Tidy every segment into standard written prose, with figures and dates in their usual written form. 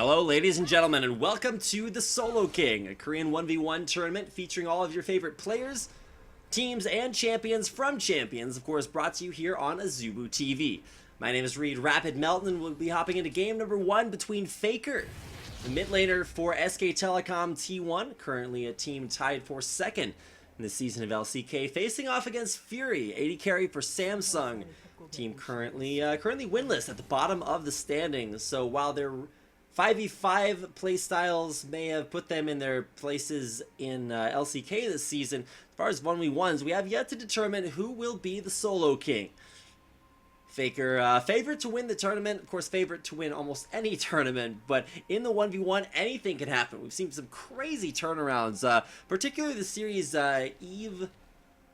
Hello, ladies and gentlemen, and welcome to the Solo King, a Korean 1v1 tournament featuring all of your favorite players, teams, and champions from Champions, of course, brought to you here on Azubu TV. My name is Reed Rapid Melton, and we'll be hopping into game number 1 between Faker, the mid laner for SK Telecom T1, currently a team tied for second in the season of LCK, facing off against Fury, 80 carry for Samsung, team currently winless at the bottom of the standings. So while their 5v5 playstyles may have put them in their places in LCK this season, as far as 1v1s, we have yet to determine who will be the Solo King. Faker, favorite to win the tournament, of course favorite to win almost any tournament, but in the 1v1, anything can happen. We've seen some crazy turnarounds, particularly the series Eve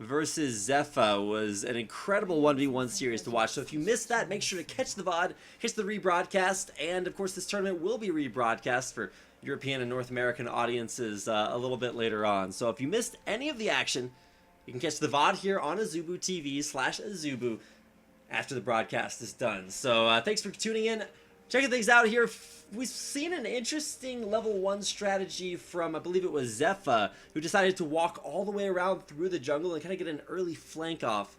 versus Zephyr was an incredible 1v1 series to watch. So if you missed that, make sure to catch the VOD, catch the rebroadcast, and of course this tournament will be rebroadcast for European and North American audiences a little bit later on. So if you missed any of the action, you can catch the VOD here on Azubu TV/Azubu after the broadcast is done. So thanks for tuning in, checking things out here. We've seen an interesting level 1 strategy from, I believe it was Zephyr, who decided to walk all the way around through the jungle and kind of get an early flank off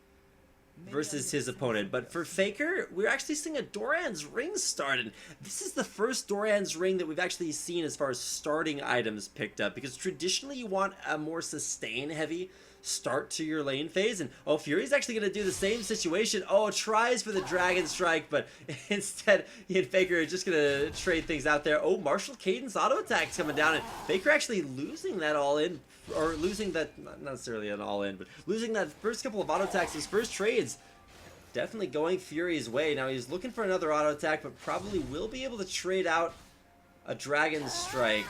versus his opponent. But for Faker, we're actually seeing a Doran's ring started. This is the first Doran's ring that we've actually seen as far as starting items picked up, because traditionally you want a more sustain heavy start to your lane phase, and Fury's actually going to do the same situation. Tries for the Dragon Strike, but instead he and Faker are just going to trade things out there. Martial Cadence auto attack's coming down, and Faker actually losing that all in, or losing that, not necessarily an all in, but losing that first couple of auto attacks, his first trades. Definitely going Fury's way. Now he's looking for another auto attack, but probably will be able to trade out a Dragon Strike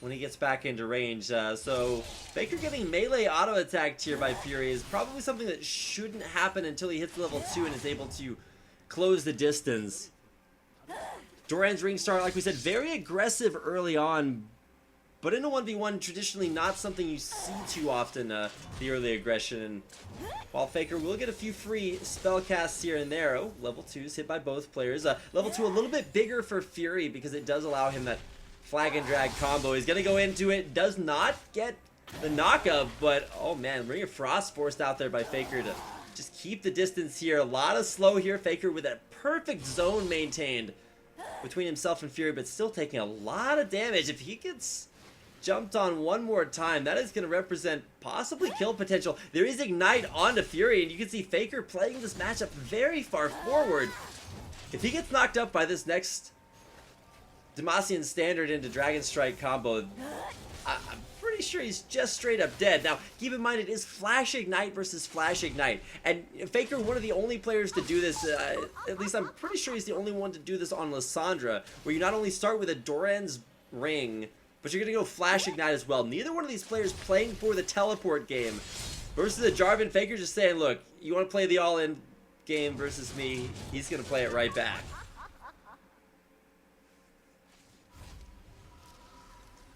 when he gets back into range. So Faker getting melee auto attacked here by Fury is probably something that shouldn't happen until he hits level 2 and is able to close the distance. Doran's ring start, like we said, very aggressive early on, but in a 1v1, traditionally not something you see too often, the early aggression. And while Faker will get a few free spell casts here and there, level 2's hit by both players. Level 2 a little bit bigger for Fury because it does allow him that flag and drag combo. He's gonna go into it, does not get the knockup, but oh man, Ring of Frost forced out there by Faker to just keep the distance here. A lot of slow here. Faker with a perfect zone maintained between himself and Fury, but still taking a lot of damage. If he gets jumped on one more time, that is going to represent possibly kill potential. There is Ignite onto Fury, and you can see Faker playing this matchup very far forward. If he gets knocked up by this next Demacian Standard into Dragon Strike combo, I'm pretty sure he's just straight up dead. Now, keep in mind, it is Flash Ignite versus Flash Ignite. And Faker, one of the only players to do this, at least I'm pretty sure he's the only one to do this on Lissandra, where you not only start with a Doran's ring, but you're going to go Flash Ignite as well. Neither one of these players playing for the teleport game. Versus a Jarvan, Faker just saying, look, you want to play the all-in game versus me, he's going to play it right back.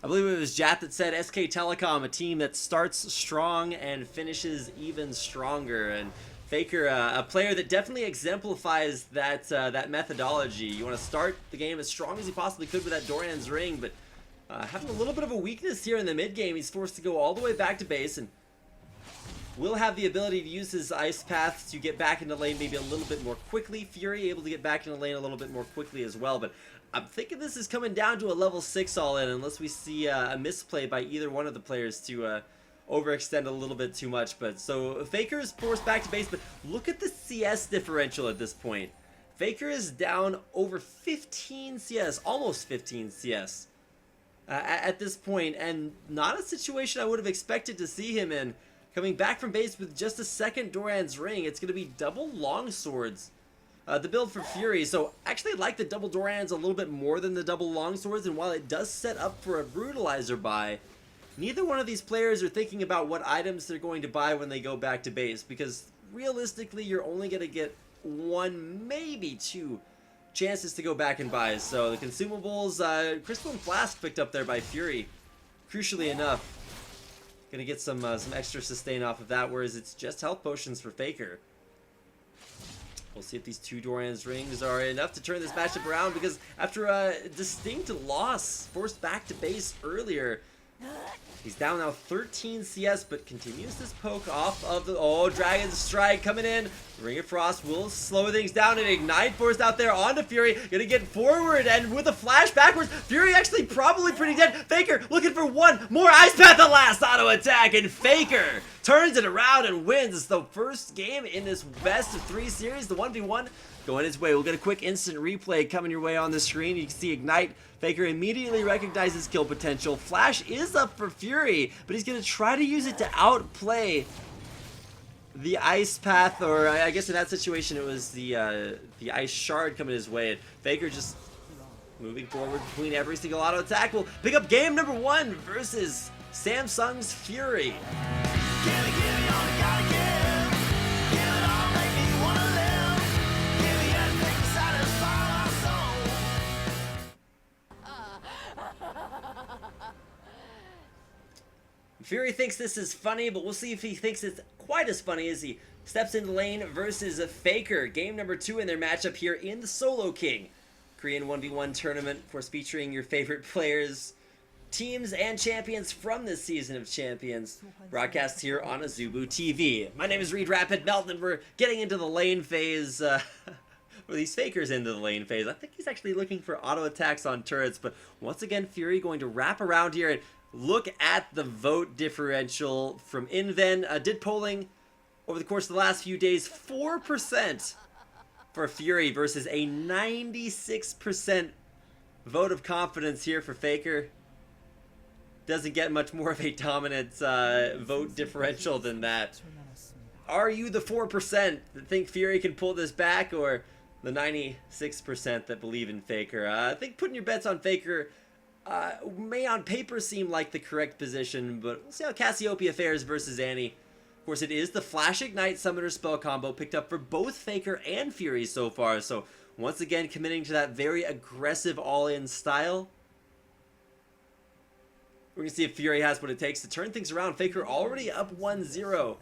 I believe it was Jat that said SK Telecom, a team that starts strong and finishes even stronger. And Faker, a player that definitely exemplifies that that methodology. You want to start the game as strong as you possibly could with that Doran's ring, but having a little bit of a weakness here in the mid game, he's forced to go all the way back to base, and will have the ability to use his Ice Path to get back into lane maybe a little bit more quickly. Fury able to get back into lane a little bit more quickly as well, but I'm thinking this is coming down to a level 6 all-in unless we see a misplay by either one of the players to overextend a little bit too much. But so Faker is forced back to base, but look at the CS differential at this point. Faker is down over 15 CS, almost 15 CS at this point, and not a situation I would have expected to see him in. Coming back from base with just a second Doran's ring, it's going to be double longswords. The build for Fury, so actually I like the double Dorans a little bit more than the double longswords, and while it does set up for a brutalizer buy, neither one of these players are thinking about what items they're going to buy when they go back to base, because realistically you're only going to get one, maybe two chances to go back and buy. So the consumables, Crystalline Flask picked up there by Fury, crucially enough, gonna get some extra sustain off of that, whereas it's just health potions for Faker. We'll see if these 2 Dorian's rings are enough to turn this matchup around, because after a distinct loss, forced back to base earlier, he's down now 13 CS, but continues this poke off of the... Oh, Dragon Strike coming in. Ring of Frost will slow things down, and Ignite forced out there onto Fury. Gonna get forward, and with a flash backwards, Fury actually probably pretty dead. Faker looking for one more Ice Path, the last auto attack, and Faker turns it around and wins. It's the first game in this best of 3 series, the 1v1 going his way. We'll get a quick instant replay coming your way on the screen. You can see Ignite. Faker immediately recognizes kill potential. Flash is up for Fury, but he's going to try to use it to outplay the Ice Path, or I guess in that situation it was the Ice Shard coming his way. And Faker just moving forward between every single auto attack. Will pick up game number 1 versus Samsung's Fury. Fury thinks this is funny, but we'll see if he thinks it's quite as funny as he steps into lane versus a Faker. Game number 2 in their matchup here in the Solo King Korean 1v1 tournament, of course featuring your favorite players, teams, and champions from this season of Champions, broadcast here on Azubu TV. My name is Reed Rapid Melton, and we're getting into the lane phase, where these Fakers into the lane phase. I think he's actually looking for auto attacks on turrets, but once again, Fury going to wrap around here and look at the vote differential from Inven. Did polling over the course of the last few days, 4% for Fury versus a 96% vote of confidence here for Faker. Doesn't get much more of a dominant vote differential than that. Are you the 4% that think Fury can pull this back, or the 96% that believe in Faker? I think putting your bets on Faker may on paper seem like the correct position, but we'll see how Cassiopeia fares versus Annie. Of course, it is the Flash Ignite Summoner spell combo picked up for both Faker and Fury so far, so once again committing to that very aggressive all-in style. We're going to see if Fury has what it takes to turn things around. Faker already up 1-0.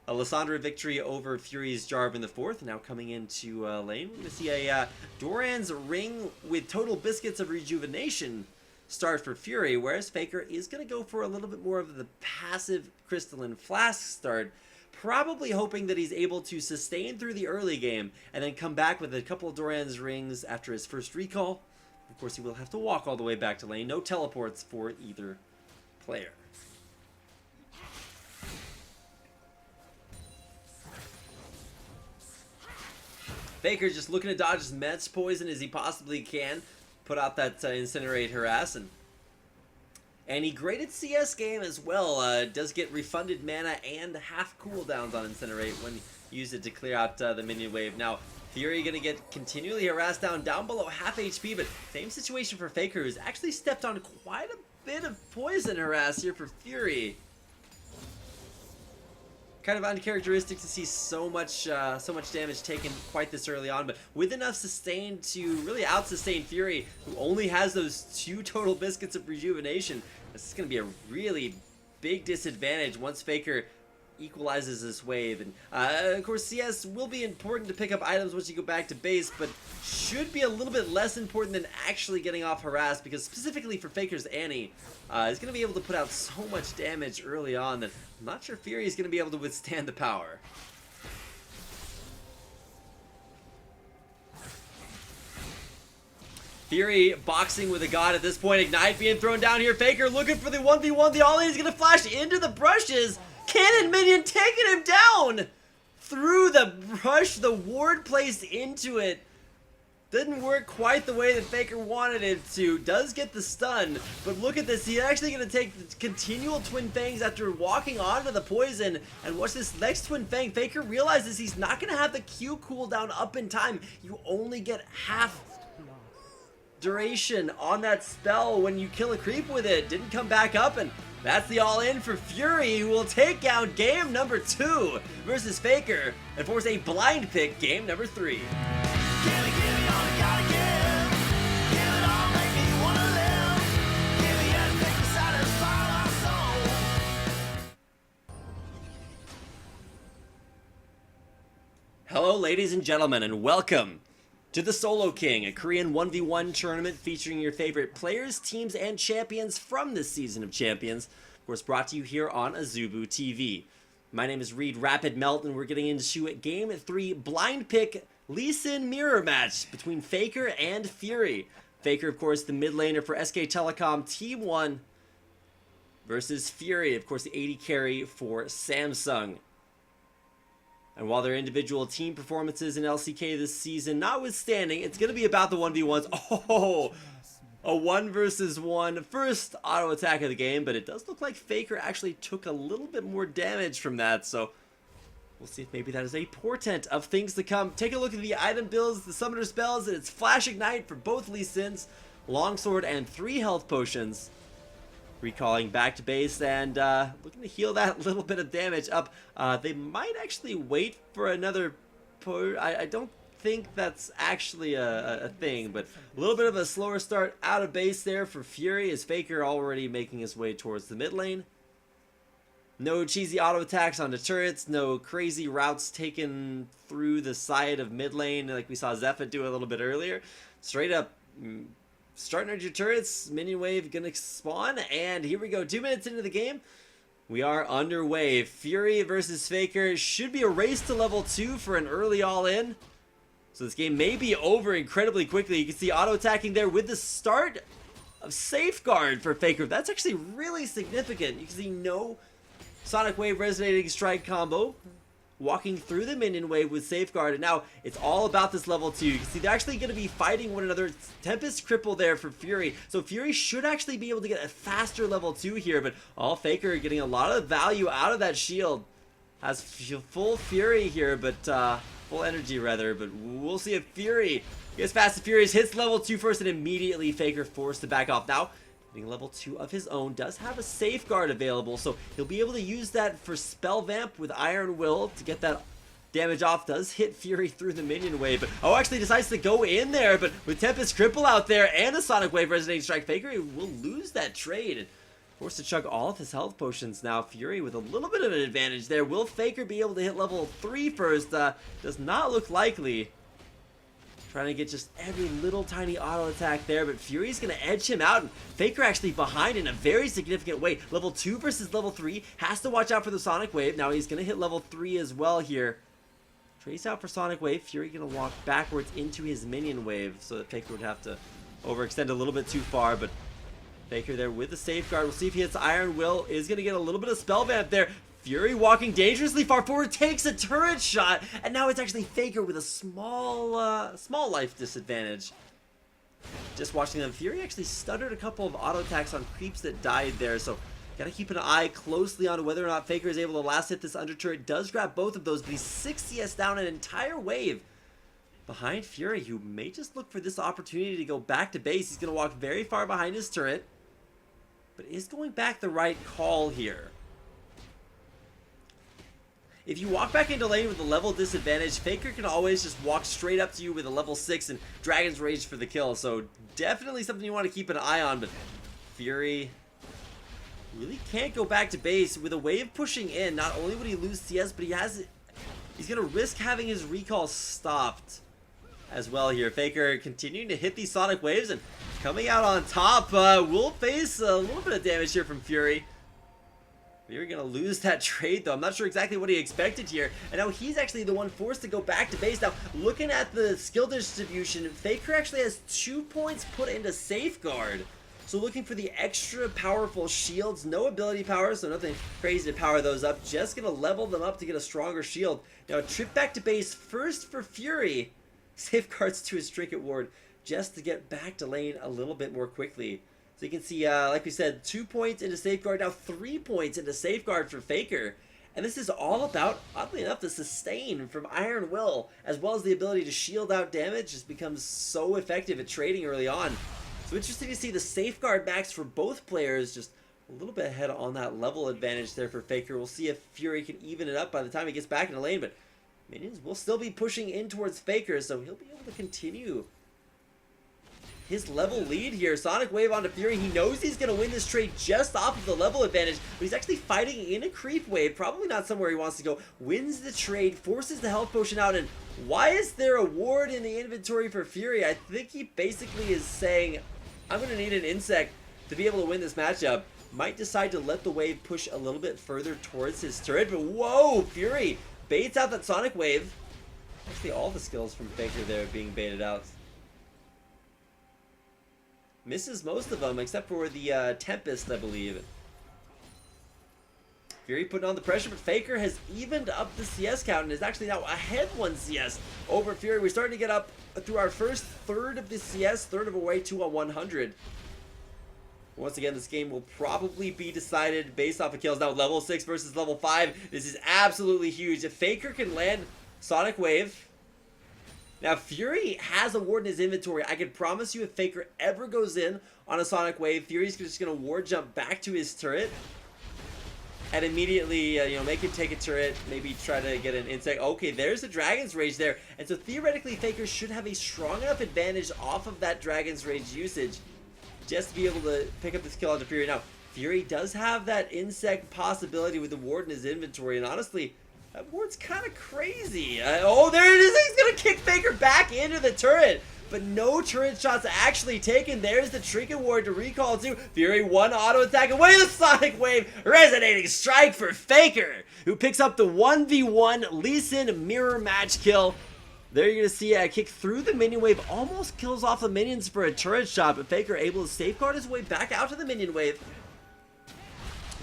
A Lissandra victory over Fury's Jarv in the 4th, now coming into lane. We're going to see a Doran's Ring with Total Biscuits of Rejuvenation start for Fury, whereas Faker is going to go for a little bit more of the passive Crystalline Flask start, probably hoping that he's able to sustain through the early game and then come back with a couple of Doran's Rings after his first recall. Of course, he will have to walk all the way back to lane. No teleports for either player. Faker just looking to dodge as much poison as he possibly can. Put out that Incinerate Harass. And he graded CS game as well. Does get refunded mana and half cooldowns on Incinerate when you use it to clear out the minion wave. Now, Fury going to get continually harassed down below half HP, but same situation for Faker, who's actually stepped on quite a bit of poison harass here for Fury. Kind of uncharacteristic to see so much damage taken quite this early on, but with enough sustain to really out-sustain Fury, who only has those 2 Total Biscuits of Rejuvenation. This is going to be a really big disadvantage once Faker equalizes this wave. And of course, CS will be important to pick up items once you go back to base, but should be a little bit less important than actually getting off harass, because specifically for Faker's Annie, is going to be able to put out so much damage early on that I'm not sure Fury is going to be able to withstand the power. Fury boxing with a god at this point. Ignite being thrown down here. Faker looking for the 1v1. The all-in is going to flash into the brushes. Cannon minion taking him down through the brush. The ward placed into it didn't work quite the way that Faker wanted it to. Does get the stun, but look at this. He's actually going to take the continual Twin Fangs after walking onto the poison. And watch this next Twin Fang. Faker realizes he's not going to have the Q cooldown up in time. You only get half duration on that spell when you kill a creep with it. Didn't come back up, and that's the all-in for Fury, who will take out game number 2 versus Faker and force a blind pick game number 3. Hello ladies and gentlemen, and welcome to the Solo King, a Korean 1v1 tournament featuring your favorite players, teams, and champions from this season of Champions. Of course, brought to you here on Azubu TV. My name is Reed Rapid Melt, and we're getting into Game 3 blind pick Lee Sin mirror match between Faker and Fury. Faker, of course, the mid laner for SK Telecom Team 1 versus Fury, of course, the 80 carry for Samsung. And while their individual team performances in LCK this season notwithstanding, it's going to be about the 1v1s. Oh, a 1 versus 1 first auto attack of the game, but it does look like Faker actually took a little bit more damage from that, so we'll see if maybe that is a portent of things to come. Take a look at the item builds, the summoner spells, and it's Flash Ignite for both Lee Sins, Longsword, and 3 health potions. Recalling back to base and looking to heal that little bit of damage up. They might actually wait for another push. I don't think that's actually a thing, but a little bit of a slower start out of base there for Fury, as Faker already making his way towards the mid lane. No cheesy auto attacks onto turrets, no crazy routes taken through the side of mid lane like we saw Zephyr do a little bit earlier. Straight up starting at your turrets, minion wave gonna spawn, and here we go. 2 minutes into the game, we are underway. Fury versus Faker should be a race to level 2 for an early all-in. So this game may be over incredibly quickly. You can see auto attacking there with the start of Safeguard for Faker. That's actually really significant. You can see no Sonic Wave Resonating Strike combo. Walking through the minion wave with Safeguard, and now it's all about this level 2. You can see they're actually going to be fighting one another. Tempest Cripple there for Fury, so Fury should actually be able to get a faster level 2 here, but all Faker getting a lot of value out of that shield. Has full Fury here, but full energy rather, but we'll see if Fury gets Fast and Furious, hits level 2 first, and immediately Faker forced to back off. Now getting level 2 of his own, does have a Safeguard available, so he'll be able to use that for Spell Vamp with Iron Will to get that damage off. Does hit Fury through the minion wave, but actually decides to go in there, but with Tempest Cripple out there and a Sonic Wave Resonating Strike, Faker will lose that trade and forced to chug all of his health potions. Now Fury with a little bit of an advantage there. Will Faker be able to hit level 3 first? Does not look likely. Trying to get just every little tiny auto attack there, but Fury's going to edge him out, and Faker actually behind in a very significant way. Level 2 versus level 3, has to watch out for the Sonic Wave. Now he's going to hit level 3 as well here. Trace out for Sonic Wave. Fury going to walk backwards into his minion wave, so that Faker would have to overextend a little bit too far, but Faker there with the Safeguard. We'll see if he hits Iron Will. Is going to get a little bit of Spell Vamp there. Fury walking dangerously far forward, takes a turret shot, and now it's actually Faker with a small life disadvantage. Just watching them, Fury actually stuttered a couple of auto attacks on creeps that died there, so gotta keep an eye closely on whether or not Faker is able to last hit this under turret. Does grab both of those, but he's 6 CS down an entire wave behind Fury, who may just look for this opportunity to go back to base. He's gonna walk very far behind his turret, but is going back the right call here. If you walk back into lane with a level disadvantage, Faker can always just walk straight up to you with a level 6 and Dragon's Rage for the kill. So definitely something you want to keep an eye on, but Fury really can't go back to base. With a wave pushing in, not only would he lose CS, but he's going to risk having his recall stopped as well here. Faker continuing to hit these Sonic Waves and coming out on top. Will face a little bit of damage here from Fury. You're going to lose that trade, though. I'm not sure exactly what he expected here. And now he's actually the one forced to go back to base. Now, looking at the skill distribution, Faker actually has 2 points put into Safeguard. So looking for the extra powerful shields. No ability power, so nothing crazy to power those up. Just going to level them up to get a stronger shield. Now, a trip back to base first for Fury. Safeguards to his Trinket Ward just to get back to lane a little bit more quickly. So you can see, like we said, 2 points into Safeguard, now 3 points into Safeguard for Faker. And this is all about, oddly enough, the sustain from Iron Will, as well as the ability to shield out damage, just becomes so effective at trading early on. So interesting to see the Safeguard max for both players, just a little bit ahead on that level advantage there for Faker. We'll see if Fury can even it up by the time he gets back in the lane, but minions will still be pushing in towards Faker, so he'll be able to continue his level lead here. Sonic Wave onto Fury. He knows he's going to win this trade just off of the level advantage, but he's actually fighting in a creep wave. Probably not somewhere he wants to go. Wins the trade, forces the health potion out, and why is there a ward in the inventory for Fury? I think he basically is saying, I'm going to need an insect to be able to win this matchup. Might decide to let the wave push a little bit further towards his turret, but whoa, Fury baits out that Sonic Wave. Actually, all the skills from Faker there being baited out. Misses most of them, except for the Tempest, I believe. Fury putting on the pressure, but Faker has evened up the CS count and is actually now ahead 1 CS over Fury. We're starting to get up through our first third of the CS, third of a way to a 100. Once again, this game will probably be decided based off of kills. Now, level 6 versus level 5. This is absolutely huge. If Faker can land Sonic Wave. Now, Fury has a ward in his inventory. I can promise you if Faker ever goes in on a Sonic Wave, Fury's just going to ward jump back to his turret. And immediately, you know, make him take a turret. Maybe try to get an insect. Okay, there's the Dragon's Rage there. And so, theoretically, Faker should have a strong enough advantage off of that Dragon's Rage usage just to be able to pick up this kill onto Fury. Now, Fury does have that insect possibility with the ward in his inventory, and honestly, that ward's kind of crazy. Oh, there it is! He's gonna kick Faker back into the turret, but no turret shots actually taken. There's the Trinket ward to recall to. Fury one auto attack away, the Sonic Wave, resonating strike for Faker, who picks up the 1v1 Lee Sin mirror match kill. There you're going to see a kick through the minion wave, almost kills off the minions for a turret shot, but Faker able to safeguard his way back out to the minion wave.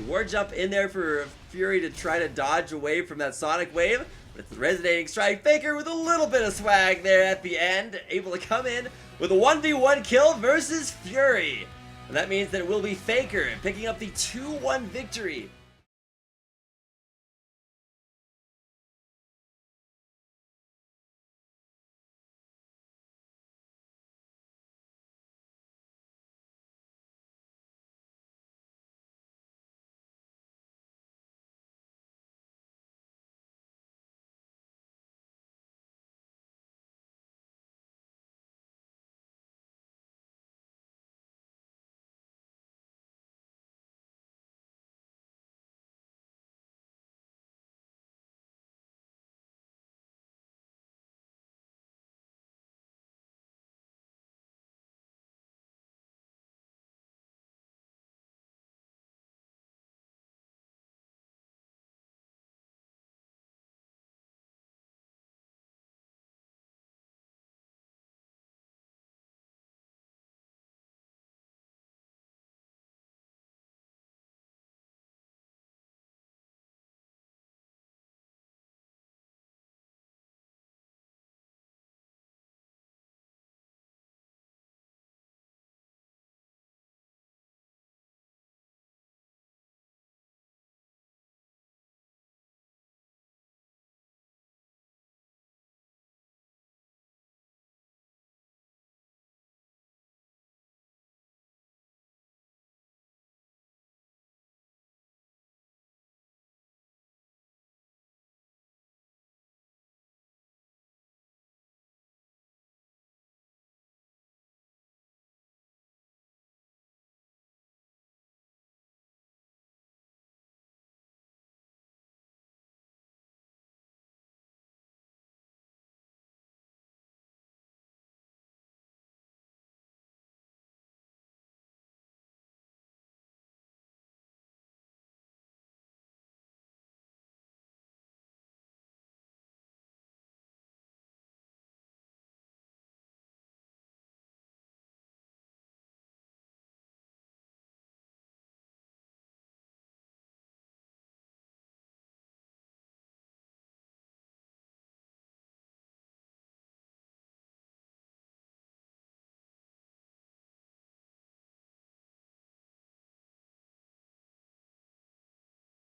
Ward jump in there for Fury to try to dodge away from that Sonic Wave, but it's the resonating strike. Faker with a little bit of swag there at the end, able to come in with a 1v1 kill versus Fury. And that means that it will be Faker picking up the 2-1 victory